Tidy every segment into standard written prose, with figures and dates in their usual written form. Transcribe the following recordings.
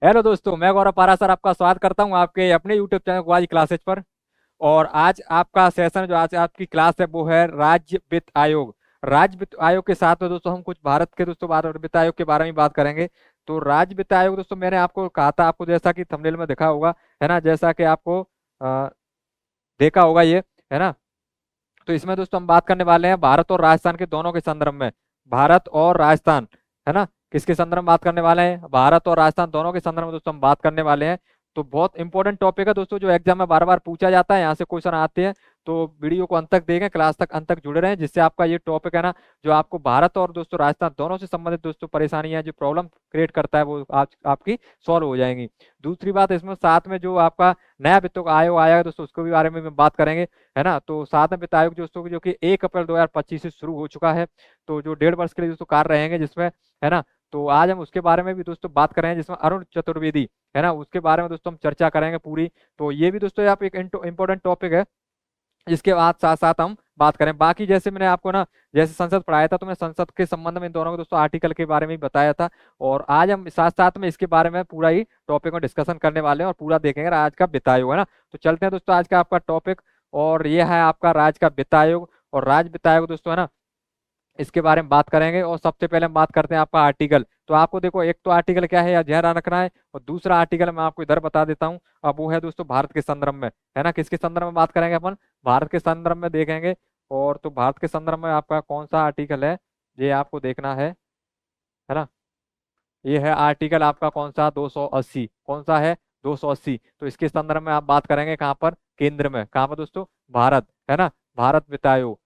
Hello दोस्तों, मैं गौरव पारा सर आपका स्वागत करता हूं आपके अपने यूट्यूब चैनल को आज क्लासेज पर। और आज आपका सेशन जो आज आपकी क्लास है वो है राज्य वित्त आयोग। राज्य वित्त आयोग के साथ में दोस्तों हम कुछ भारत के दोस्तों वित्त आयोग के बारे में बात करेंगे। तो राज्य वित्त आयोग दोस्तों मैंने आपको कहा था, आपको जैसा कि थंबनेल में देखा होगा, है ना, जैसा कि आपको अ, देखा होगा ये, है ना। तो इसमें दोस्तों हम बात करने वाले हैं भारत और राजस्थान के दोनों के संदर्भ में। भारत और राजस्थान, है ना, किसके संदर्भ में बात करने वाले हैं? भारत और राजस्थान दोनों के संदर्भ में दोस्तों हम बात करने वाले हैं। तो बहुत इंपॉर्टेंट टॉपिक है दोस्तों, जो एग्जाम में बार बार पूछा जाता है, यहाँ से क्वेश्चन आते हैं। तो वीडियो को अंत तक देखें, क्लास तक अंत तक जुड़े रहें, जिससे आपका ये टॉपिक है ना, जो आपको भारत और दोस्तों राजस्थान दोनों से संबंधित दोस्तों परेशानियां जो प्रॉब्लम क्रिएट करता है वो आपकी सॉल्व हो जाएंगी। दूसरी बात, इसमें साथ में जो आपका नया वित्त आयोग आया है दोस्तों, उसको भी बारे में भी बात करेंगे, है ना। तो साथ में वित्त आयोग दोस्तों जो कि 1 अप्रैल 2025 से शुरू हो चुका है, तो जो 1.5 वर्ष के लिए दोस्तों कार्य रहेंगे जिसमें, है ना। तो आज हम उसके बारे में भी दोस्तों बात करेंगे, जिसमें अरुण चतुर्वेदी, है ना, उसके बारे में दोस्तों हम चर्चा करेंगे पूरी। तो ये भी दोस्तों आप एक इंपॉर्टेंट टॉपिक है, जिसके बाद साथ साथ हम बात करें। बाकी जैसे मैंने आपको ना, जैसे संसद पढ़ाया था, तो मैं संसद के संबंध में इन दोनों को दोस्तों आर्टिकल के बारे में भी बताया था। और आज हम साथ साथ में इसके बारे में पूरा ही टॉपिक में डिस्कशन करने वाले हैं और पूरा देखेंगे आज का वित्त आयोग, है ना। तो चलते हैं दोस्तों आज का आपका टॉपिक, और ये है आपका राज्य का वित्त आयोग। और राज्य वित्त आयोग दोस्तों, है ना, इसके बारे में बात करेंगे। और सबसे पहले हम बात करते हैं आपका आर्टिकल। तो आपको देखो, एक तो आर्टिकल क्या है, या ध्यान रखना है, और दूसरा आर्टिकल मैं आपको इधर बता देता हूँ। अब वो है दोस्तों भारत के संदर्भ में, है ना। किसके संदर्भ में बात करेंगे अपन? भारत के संदर्भ में देखेंगे। और तो भारत के संदर्भ में आपका कौन सा आर्टिकल है, ये आपको देखना है ना। ये है आर्टिकल आपका कौन सा, 280। कौन सा है? 280। तो इसके संदर्भ में आप बात करेंगे कहाँ पर? केंद्र में। कहाँ पर दोस्तों? भारत, है ना। भारत वित्त आयोग,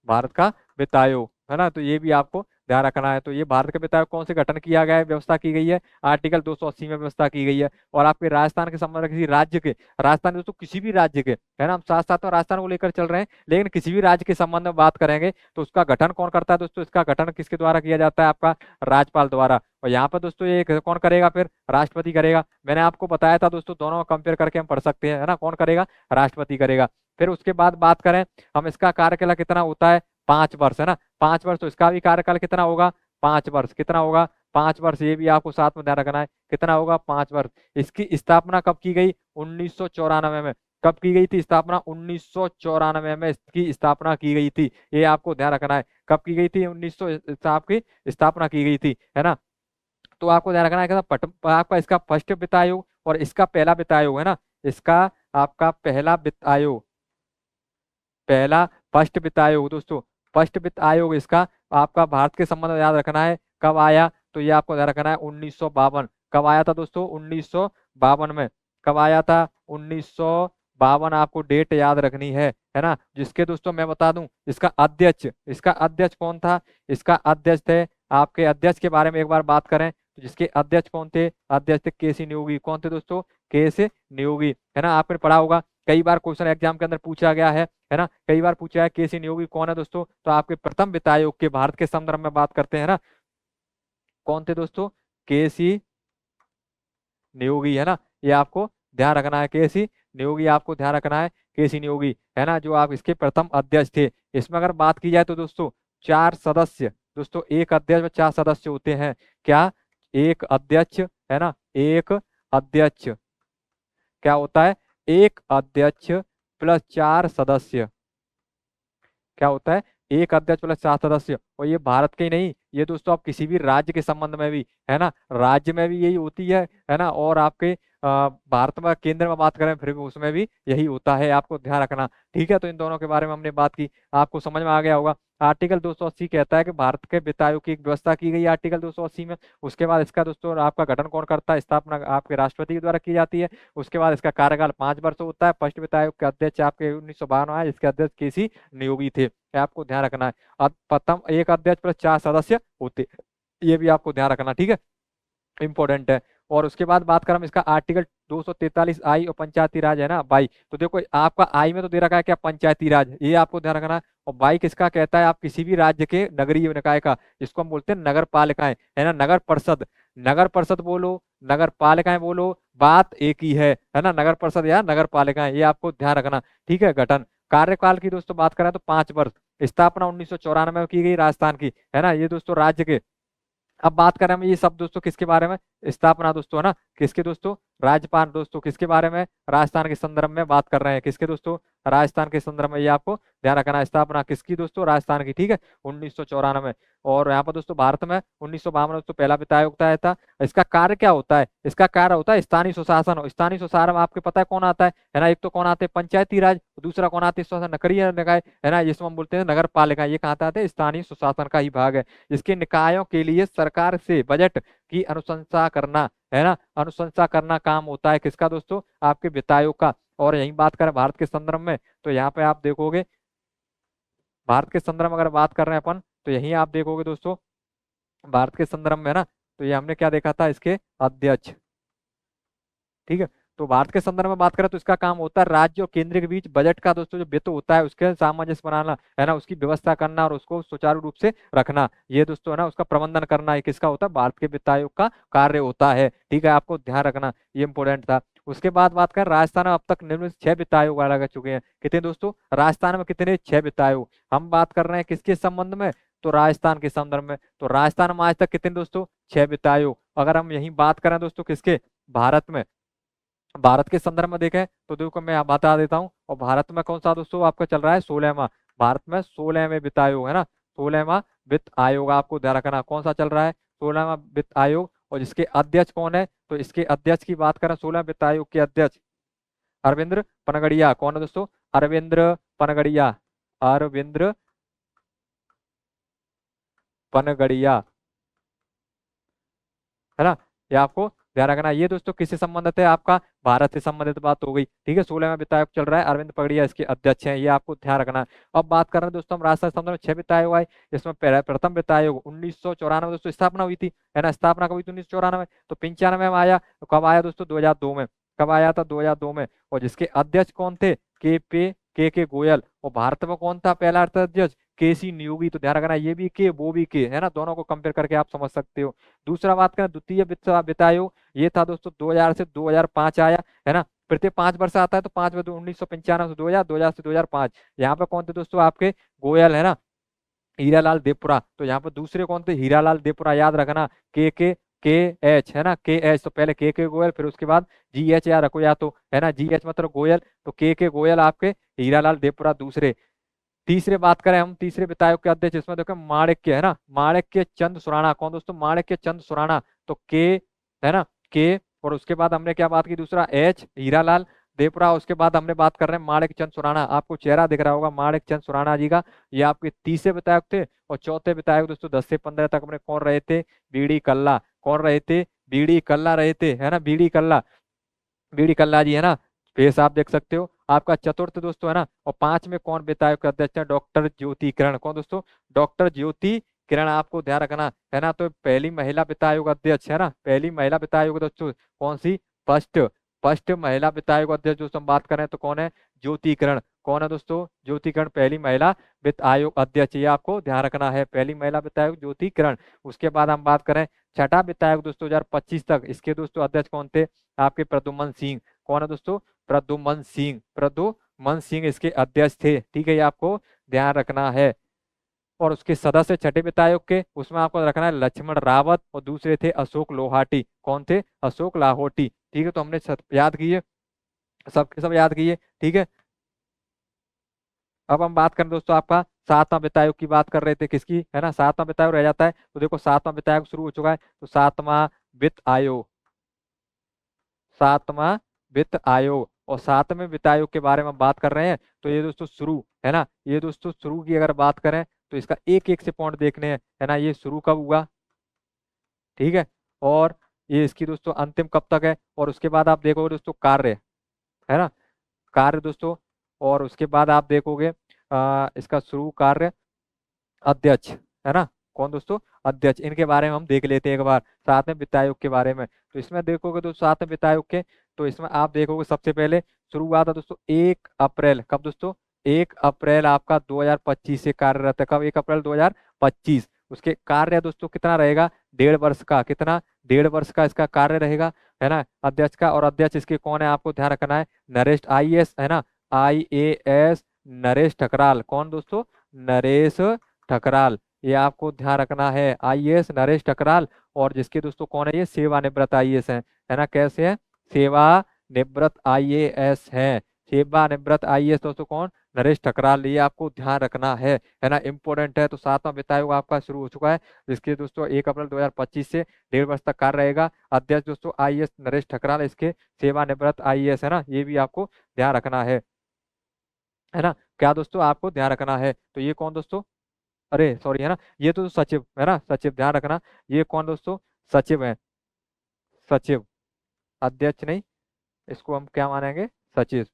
भारत का वित्त आयोग, है ना। तो ये भी आपको ध्यान रखना है। तो ये भारत का वित्त आयोग कौन से गठन किया गया है, व्यवस्था की गई है, आर्टिकल 280 में व्यवस्था की गई है। और आपके राजस्थान के संबंध में किसी राज्य के, राजस्थान दोस्तों किसी भी राज्य के, है ना, हम साथ साथ में राजस्थान को लेकर चल रहे हैं, लेकिन किसी भी राज्य के संबंध में बात करेंगे तो उसका गठन कौन करता है दोस्तों? इसका गठन किसके द्वारा किया जाता है? आपका राज्यपाल द्वारा। और यहाँ पर दोस्तों ये कौन करेगा फिर? राष्ट्रपति करेगा। मैंने आपको बताया था दोस्तों, दोनों कंपेयर करके हम पढ़ सकते हैं, है ना। कौन करेगा? राष्ट्रपति करेगा। फिर उसके बाद बात करें हम, इसका कार्यकाल कितना होता है? 5 वर्ष, है ना। 5 वर्ष। तो इसका भी कार्यकाल कितना होगा? 5 वर्ष। कितना होगा? 5 वर्ष। ये भी आपको साथ में ध्यान रखना है, कितना होगा? 5 वर्ष। इसकी स्थापना कब की गई? 1994 में। कब की गई थी स्थापना? 1994 में इसकी स्थापना की गई थी। ये आपको ध्यान रखना है, कब की गई थी? 1900 की स्थापना की गई थी, है ना। तो आपको ध्यान रखना है कि आपका इसका फर्स्ट वित्त आयोग और इसका पहला वित्त आयोग, है ना। इसका आपका पहला वित्त आयोग, पहला फर्स्ट वित्त आयोग दोस्तों, फर्स्ट वित्त आयोग इसका आपका भारत के संबंध में याद रखना है। कब आया? तो ये आपको याद रखना है 1952। कब आया था दोस्तों? 1952 में। कब आया था? 1952। आपको डेट याद रखनी है ना। जिसके दोस्तों मैं बता दूं, इसका अध्यक्ष कौन था? इसका अध्यक्ष थे, आपके अध्यक्ष के बारे में एक बार बात करें तो जिसके अध्यक्ष कौन थे? अध्यक्ष थे केसी नियोगी। कौन थे दोस्तों? केसी नियोगी, है ना। आपने पढ़ा होगा, कई बार क्वेश्चन एग्जाम के अंदर पूछा गया है ना। कई बार पूछा है केसी नियोगी कौन है दोस्तों। तो आपके प्रथम वित्त आयोग के भारत के संदर्भ में बात करते हैं ना, कौन थे दोस्तों? केसी नियोगी, है ना। ये आपको ध्यान रखना है, केसी नियोगी आपको ध्यान रखना है, केसी नियोगी, है ना, जो आप इसके प्रथम अध्यक्ष थे। इसमें अगर बात की जाए तो दोस्तों 4 सदस्य, दोस्तों एक अध्यक्ष में 4 सदस्य होते हैं। क्या? एक अध्यक्ष, है ना, एक अध्यक्ष, क्या होता है? एक अध्यक्ष प्लस 4 सदस्य, क्या होता है? एक अध्यक्ष प्लस 4 सदस्य। और ये भारत के ही नहीं, ये दोस्तों आप किसी भी राज्य के संबंध में भी, है ना, राज्य में भी यही होती है ना। और आपके भारत में केंद्र में बात करें फिर भी उसमें भी यही होता है, आपको ध्यान रखना। ठीक है, तो इन दोनों के बारे में हमने बात की, आपको समझ में आ गया होगा। आर्टिकल 280 कहता है कि भारत के वित्त आयोग की एक व्यवस्था की गई है आर्टिकल 280 में। उसके बाद इसका दोस्तों आपका गठन कौन करता है? स्थापना आपके राष्ट्रपति के द्वारा की जाती है। उसके बाद इसका कार्यकाल 5 वर्ष होता है। फर्स्ट वित्त आयोग के अध्यक्ष आपके 1952 आए, जिसके अध्यक्ष केसी नियोगी थे, ये आपको ध्यान रखना है। अब प्रथम एक अध्यक्ष प्लस 4 सदस्य होते, ये भी आपको ध्यान रखना, ठीक है, इंपॉर्टेंट है। और उसके बाद बात करें हम इसका आर्टिकल 243 आई और पंचायती राज, है ना, बाई। तो देखो आपका आई में तो दे रखा है क्या? पंचायती राज, ये आपको ध्यान रखना है। और बाई किसका कहता है? आप किसी भी राज्य के नगरीय निकाय का, जिसको हम बोलते हैं नगर पालिकाएं, है ना, नगर परिषद। नगर परिषद बोलो, नगर पालिकाएं बोलो, बात एक ही है ना, नगर परिषद या नगर पालिकाएं, ये आपको ध्यान रखना, ठीक है। गठन कार्यकाल की दोस्तों बात करें तो 5 वर्ष। स्थापना 1994 में की गई राजस्थान की, है ना, ये दोस्तों राज्य के। अब बात करें हम ये सब दोस्तों किसके बारे में? स्थापना दोस्तों है ना किसके दोस्तों, राज्यपाल दोस्तों किसके बारे में, राजस्थान के संदर्भ में बात कर रहे हैं, किसके दोस्तों, राजस्थान के संदर्भ में, ये आपको ध्यान रखना है। स्थापना किसकी दोस्तों, राजस्थान की, ठीक है, 1994। और यहाँ पर दोस्तों भारत में 1952 दोस्तों पहला वित्त आयोग आया था। इसका कार्य क्या होता है, इसका कार्य होता है स्थानीय सुशासन। स्थानीय सुशासन में आपको पता है कौन आता है ना, एक तो कौन आते हैं पंचायती राज, दूसरा कौन आते हैं शासन नगरीय निकाय है ना, जिसमें हम बोलते हैं नगर पालिका, ये कहाँ आते हैं, स्थानीय सुशासन का ही भाग है। इसके निकायों के लिए सरकार से बजट की अनुशंसा करना है ना, अनुशंसा करना काम होता है किसका दोस्तों, आपके वित्त आयोग का। और यही बात करें भारत के संदर्भ में, तो यहाँ पे आप देखोगे भारत के संदर्भ में अगर बात कर रहे हैं अपन, तो यही आप देखोगे दोस्तों भारत के संदर्भ में है ना, तो ये हमने क्या देखा था, इसके अध्यक्ष, ठीक है। तो भारत के संदर्भ में बात करें तो इसका काम होता है राज्य और केंद्र के बीच बजट का दोस्तों जो वित्त होता है उसके सामंजस्य बनाना है ना, उसकी व्यवस्था करना और उसको सुचारू रूप से रखना, ये दोस्तों है ना उसका प्रबंधन करना, ये किसका होता है, भारत के वित्त आयोग का कार्य होता है, ठीक है, आपको ध्यान रखना, ये इंपोर्टेंट था। उसके बाद बात करें राजस्थान में अब तक निम्नलिखित 6 वित्त आयोग लगा चुके हैं, कितने दोस्तों, राजस्थान में कितने, 6 वित्त आयोग। हम बात कर रहे हैं किसके संबंध में, तो राजस्थान के संदर्भ में। तो राजस्थान में आज तक कितने दोस्तों, 6 वित्त आयोग। अगर हम यही बात करें दोस्तों किसके, भारत में, भारत के संदर्भ में देखें तो देखो मैं बता देता हूँ, और भारत में कौन सा दोस्तों आपका चल रहा है, 16वां, भारत में 16वें वित्त आयोग है ना, 16वां वित्त आयोग आपको ध्यान रखना कौन सा चल रहा है, 16वां वित्त आयोग। और जिसके अध्यक्ष कौन है, तो इसके अध्यक्ष की बात करें, 16 वित्त आयोग के अध्यक्ष अरविंद पनगड़िया, कौन है दोस्तों, अरविंद पनगड़िया, अरविंद पनगड़िया है ना, ये आपको ध्यान रखना। ये दोस्तों किससे संबंधित है, आपका भारत से संबंधित बात हो गई, ठीक है। 16वां वित्त आयोग चल रहा है, अरविंद पगड़िया इसके अध्यक्ष हैं, ये आपको ध्यान रखना है। अब बात कर रहे हैं दोस्तों हम राजस्थान संदर्भ में 6 वित्त आयोग आए, इसमें प्रथम वित्त आयोग 1994 दोस्तों स्थापना हुई थी है ना, स्थापना कब हुई थी 1994। तो 95 में आया, कब आया दोस्तों, 2002 में, कब आया था, 2002 में। और जिसके अध्यक्ष कौन थे, के गोयल। और भारत में कौन था पहला अध्यक्ष, केसी नियोगी। तो ध्यान रखना ये भी के वो भी के है ना, दोनों को कंपेयर करके आप समझ सकते हो। दूसरा बात करें द्वितीय वित्त आयोग, ये था दोस्तों 2000 से 2005 आया है ना, प्रत्येक 5 वर्ष आता है, तो 5 में 1995 से 2000, 2000 से 2005। यहाँ पे कौन थे दोस्तों आपके, गोयल है ना, हीरालाल देवपुरा। तो यहाँ पर दूसरे कौन थे, हीरालाल देवपुरा, याद रखना, के एच है ना, के एच, तो पहले के गोयल, फिर उसके बाद जी एच याद रखो, या तो है ना जी एच मतलब गोयल, तो के गोयल आपके, हीरालाल देवपुरा दूसरे। तीसरे बात करें हम तीसरे वित्त आयोग के अध्यक्ष, इसमें देखो माणिक्य है ना, माणिक्य चंद सुराणा, कौन दोस्तों, माणिक्य चंद सुराणा। तो के है ना, के, और उसके बाद हमने क्या बात की, दूसरा एच, हीरालाल देवपुरा, उसके बाद हमने बात कर रहे हैं माणिक चंद सुराणा, आपको चेहरा दिख रहा होगा माणिक चंद सुराणा जी का, ये आपके तीसरे वित्त आयोग थे। और चौथे वित्त आयोग दोस्तों 10 से 15 तक अपने कौन रहे थे, बीडी कल्ला, कौन रहे थे, बीडी कल्ला रहे थे है ना, बीडी कल्ला, बीडी कल्ला जी है ना, फेस आप देख सकते हो। आपका चतुर्थ दोस्तों है ना, और 5 में कौन वित्त आयोग के अध्यक्ष है, डॉक्टर ज्योति किरण, कौन दोस्तों, डॉक्टर ज्योति किरण, आपको ध्यान रखना है ना। तो पहली महिला वित्त आयोग अध्यक्ष है ना, पहली महिला वित्त आयोग दोस्तों कौन सी, फर्स्ट, फर्स्ट महिला वित्त आयोग अध्यक्ष दोस्तों हम बात करें तो कौन है, ज्योति किरण, कौन है दोस्तों, ज्योति किरण पहली महिला वित्त आयोग अध्यक्ष, ये आपको ध्यान रखना है, पहली महिला वित्त आयोग ज्योति किरण। उसके बाद हम बात करें छठा वित्त आयोग दोस्तों 2025 तक, इसके दोस्तों अध्यक्ष कौन थे, आपके प्रद्युम्न सिंह, कौन है दोस्तों, प्रद्युम्न सिंह, प्रद्युम्न सिंह इसके अध्यक्ष थे, ठीक है, ये आपको ध्यान रखना है। और उसके सदस्य छठे वित्त आयोग के, उसमें आपको रखना है लक्ष्मण रावत, और दूसरे थे अशोक लोहाटी, कौन थे, अशोक लाहोटी, ठीक है। तो हमने सब याद किए, सबके सब याद किए, ठीक है। अब हम बात करें दोस्तों आपका सातवां वित्त आयोग की बात कर रहे थे, किसकी है ना, सातवां वित्त आयोग रह जाता है। तो देखो सातवां वित्त आयोग शुरू हो चुका है, तो सातवां वित्त आयोग, सातवां वित्त आयोग, और सातवें वित्त आयोग के बारे में बात कर रहे हैं। तो ये दोस्तों शुरू है ना, ये दोस्तों शुरू की अगर बात करें तो इसका एक एक से पॉइंट देखने हैं है ना, ये शुरू कब हुआ, ठीक है, और ये इसकी दोस्तों अंतिम कब तक है। और उसके बाद आप देखोगे दोस्तों कार्य है ना, कार्य दोस्तों, और उसके बाद आप देखोगे इसका शुरू कार्य अध्यक्ष है ना, कौन दोस्तों, अध्यक्ष, इनके बारे में हम देख लेते हैं एक बार, सातवें वित्त आयोग के बारे में। तो इसमें देखोगे दोस्तों सातवें वित्त आयोग के, तो इसमें आप देखोगे सबसे पहले शुरू हुआ था दोस्तों 1 अप्रैल, कब दोस्तों, 1 अप्रैल आपका 2025 से कार्यरत है, कब, 1 अप्रैल 2025। उसके कार्य दोस्तों कितना रहेगा, 1.5 वर्ष का, कितना, 1.5 वर्ष का इसका कार्य रहेगा है ना, अध्यक्ष का। और अध्यक्ष इसके कौन है, आपको ध्यान रखना है, नरेश IAS है ना, IAS नरेश ठकराल, कौन दोस्तों, नरेश ठकराल, ये आपको ध्यान रखना है, आईएएस नरेश टकराल। और जिसके दोस्तों कौन है, ये सेवानिवृत्त आईएएस है ना, कैसे है, सेवानिवृत्त आईएएस है। सेवानिवृत्त आईएएस दोस्तों कौन, नरेश टकराल। ये आपको ध्यान रखना है ना, इंपॉर्टेंट है। तो 7वां वित्त आयोग आपका शुरू हो चुका है, जिसके दोस्तों 1 अप्रैल 2025 से 1.5 वर्ष तक कार्य रहेगा। अध्यक्ष दोस्तों आईएएस नरेश टकराल, इसके सेवानिवृत्त आईएएस है ना, ये भी आपको ध्यान रखना है ना। क्या दोस्तों आपको ध्यान रखना है, तो ये कौन दोस्तों, अरे सॉरी है ना, ये तो सचिव है ना, सचिव ध्यान रखना। ये कौन दोस्तों, सचिव है, सचिव, अध्यक्ष नहीं, इसको हम क्या मानेंगे, सचिव।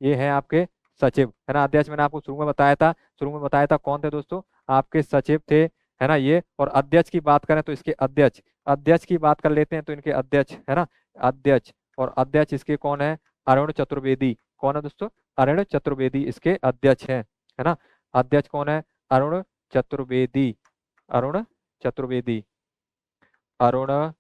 ये है आपके सचिव है ना। अध्यक्ष मैंने आपको शुरू में बताया था, शुरू में बताया था कौन थे दोस्तों, आपके सचिव थे है ना ये। और अध्यक्ष की बात करें तो इसके अध्यक्ष, अध्यक्ष की बात कर लेते हैं तो इनके अध्यक्ष है ना, अध्यक्ष। और अध्यक्ष इसके कौन है, अरुण चतुर्वेदी। कौन है दोस्तों, अरुण चतुर्वेदी इसके अध्यक्ष हैं है ना। अध्यक्ष कौन है, अरुण चतुर्वेदी, अरुण चतुर्वेदी, अरुण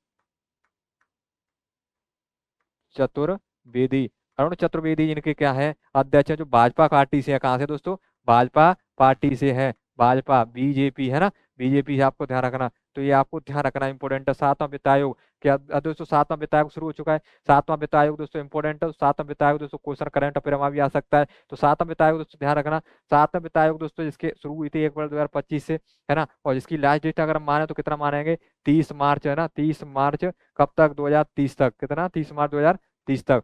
चतुर्वेदी, अरुण चतुर्वेदी इनके क्या है, अध्यक्ष है, जो भाजपा पार्टी से है। कहाँ से दोस्तों, भाजपा पार्टी से है, भाजपा बीजेपी है ना, बीजेपी से आपको ध्यान रखना। तो ये आपको ध्यान रखना इंपॉर्टेंट है। 7वां वित्त आयोग, क्या दोस्तों 7वां वित्त आयोग शुरू हो चुका है। 7वां वित्त आयोग दोस्तों इंपॉर्टेंट है। 7वां वित्त आयोग दोस्तों क्वेश्चन करंट अफेयर में भी आ सकता है। तो 7वां वित्त आयोग दोस्तों ध्यान रखना। 7वां वित्त आयोग दोस्तों जिसके शुरू हुई थी 1 अप्रैल 2025 से है ना, और जिसकी लास्ट डेट अगर हम माने तो कितना मानेंगे, 30 मार्च है ना, 30 मार्च कब तक, 2030 तक, कितना, 30 मार्च 2030 तक,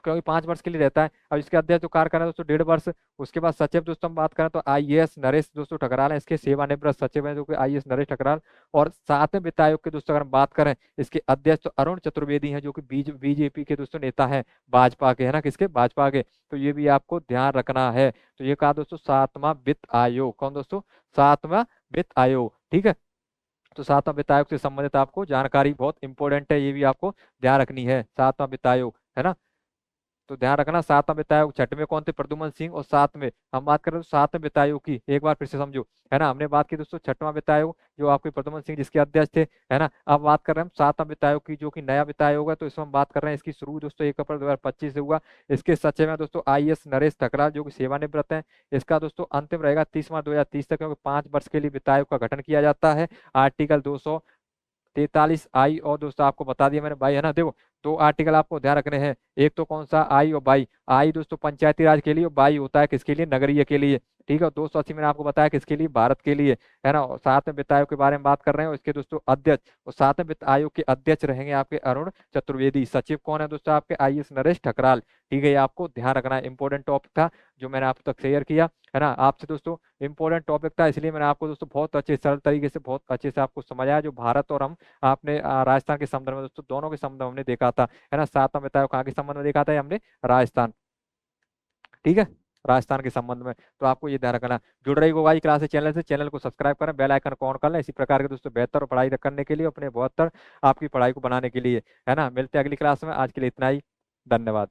क्योंकि 5 वर्ष के लिए रहता है। अब इसके अध्यक्ष जो कार्य कर रहे हैं दोस्तों 1.5 वर्ष। उसके बाद सचिव दोस्तों हम बात करें तो आईएएस नरेश दोस्तों टकराल है, इसके सेवानिवृत्त सचिव है जो कि आईएएस नरेश टकराल। और 7वें वित्त आयोग के दोस्तों अगर हम बात करें, इसके अध्यक्ष तो अरुण चतुर्वेदी हैं जो कि बीजेपी के दोस्तों नेता है, भाजपा के है ना, किसके, भाजपा के। तो ये भी आपको ध्यान रखना है। तो ये कहा दोस्तों 7वां वित्त आयोग, कौन दोस्तों, 7वां वित्त आयोग, ठीक है। तो 7वां वित्त आयोग से संबंधित आपको जानकारी बहुत इंपॉर्टेंट है, ये भी आपको ध्यान रखनी है, 7वां वित्त आयोग है ना। तो ध्यान रखना 7वां वित्त आयोग, 6वें कौन थे, प्रद्युमन सिंह। और 7वें हम बात करें तो 7वें वित्त आयोग की, एक बार फिर से समझो है ना। हमने बात की दोस्तों 6वां वित्त आयोग जो आपके प्रद्युमन सिंह जिसके अध्यक्ष थे है ना। अब बात कर रहे हैं हम 7वां वित्त आयोग की जो कि नया वित्त आयोग है। तो इसमें हम बात कर रहे हैं, इसकी शुरू दोस्तों 1 अप्रैल 2025 से हुआ। इसके सचिव हैं दोस्तों आईएएस नरेश टकराल जो कि सेवानिवृत्त हैं। इसका दोस्तों अंतिम रहेगा 30 मार्च 2030 तक, क्योंकि 5 वर्ष के लिए वित्त आयोग का गठन किया जाता है। आर्टिकल 243 आई, और दोस्तों आपको बता दिया मैंने भाई है ना। देखो 2 आर्टिकल आपको ध्यान रखने हैं, एक तो कौन सा, आई और बाई। आई दोस्तों पंचायती राज के लिए, और बाई होता है किसके लिए, नगरीय के लिए, ठीक है। 280 मैंने आपको बताया किसके लिए, भारत के लिए है ना। और 7वें वित्त आयोग के बारे में बात कर रहे हैं, और इसके दोस्तों अध्यक्ष, और 7वें वित्त आयोग के अध्यक्ष रहेंगे आपके अरुण चतुर्वेदी। सचिव कौन है दोस्तों, आपके आईएएस नरेश टकराल, ठीक है। ये आपको ध्यान रखना है, इंपॉर्टेंट टॉपिक था जो मैंने आप तक शेयर किया है ना आपसे दोस्तों। इंपॉर्टेंट टॉपिक था इसलिए मैंने आपको दोस्तों बहुत अच्छे सरल तरीके से बहुत अच्छे से आपको समझाया। जो भारत और हम आपने राजस्थान के संदर्भ में दोस्तों दोनों के संबंध में हमने देखा था है ना। 7वां वित्त आयोग कहाँ के संबंध में देखा था, ये हमने राजस्थान, ठीक है, राजस्थान के संबंध में। तो आपको ये ध्यान रखना। जुड़ रही होगा क्लास चैनल से, चैनल को सब्सक्राइब करें, बेल आइकन को ऑन कर लें, इसी प्रकार के दोस्तों बेहतर पढ़ाई करने के लिए, अपने बेहतर आपकी पढ़ाई को बनाने के लिए है ना। मिलते हैं अगली क्लास में, आज के लिए इतना ही, धन्यवाद।